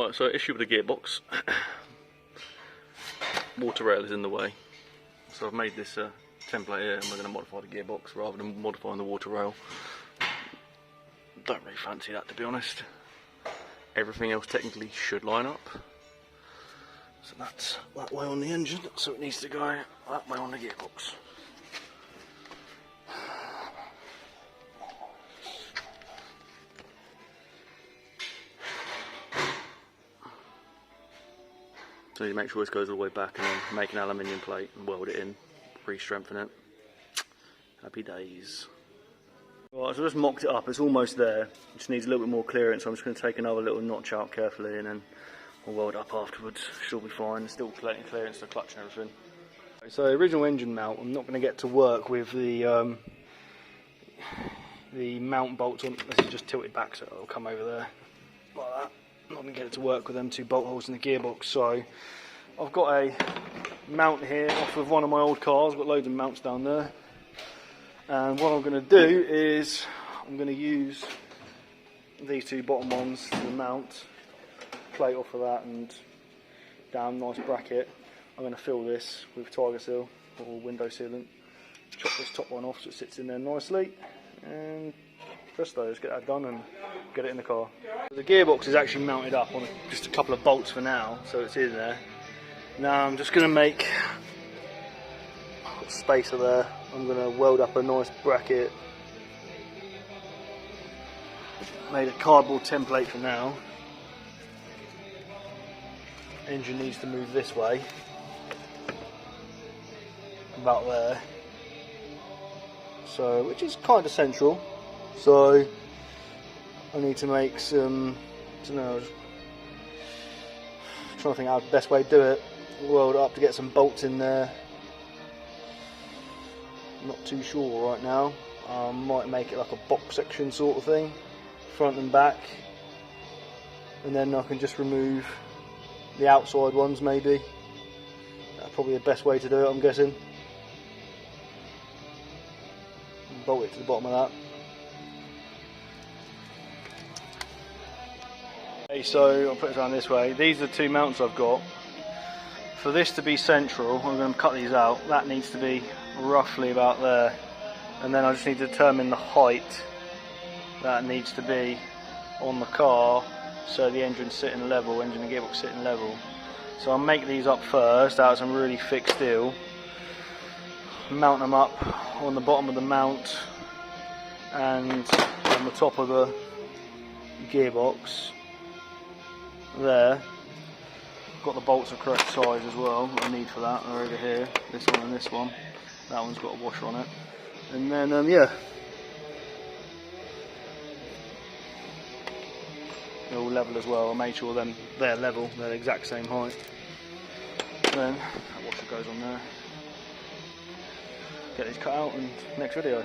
Right, so issue with the gearbox. Water rail is in the way. So I've made this template here and we're going to modify the gearbox rather than modifying the water rail. Don't really fancy that, to be honest. Everything else technically should line up. So that's that way on the engine, so it needs to go that way on the gearbox. So you make sure this goes all the way back and then make an aluminium plate and weld it in, re-strengthen it. Happy days. Right, so I just mocked it up, it's almost there. It just needs a little bit more clearance, so I'm just going to take another little notch out carefully and then we'll weld it up afterwards. Should all be fine, there's still plenty of clearance to the clutch and everything. So the original engine mount, I'm not going to get to work with the mount bolts on. This is just tilted back so it'll come over there like that. I'm not going to get it to work with them two bolt holes in the gearbox, so I've got a mount here off of one of my old cars. I've got loads of mounts down there, and what I'm going to do is I'm going to use these two bottom ones to mount plate off of that and down, nice bracket. I'm going to fill this with tiger seal or window sealant, chop this top one off so it sits in there nicely, and presto, let's get that done and get it in the car. The gearbox is actually mounted up on just a couple of bolts for now, so it's in there. Now I'm just going to make a spacer there. I'm going to weld up a nice bracket. Made a cardboard template for now. Engine needs to move this way, about there. So, which is kind of central. So I need to make some, I don't know, trying to think how the best way to do it. Weld it up to get some bolts in there. Not too sure right now. Might make it like a box section sort of thing, front and back, and then I can just remove the outside ones maybe. That's probably the best way to do it, I'm guessing. And bolt it to the bottom of that. Okay, so I'll put it around this way. These are the two mounts I've got. For this to be central, I'm going to cut these out. That needs to be roughly about there. And then I just need to determine the height that needs to be on the car so the engine's sitting level, engine and gearbox sitting level. So I'll make these up first out of some really thick steel. Mount them up on the bottom of the mount and on the top of the gearbox. There. Got the bolts of correct size as well, what I need for that. They're over here, this one and this one. That one's got a washer on it. And then, yeah. They're all level as well. I made sure they're level, they're the exact same height. Then, that washer goes on there. Get these cut out and next video.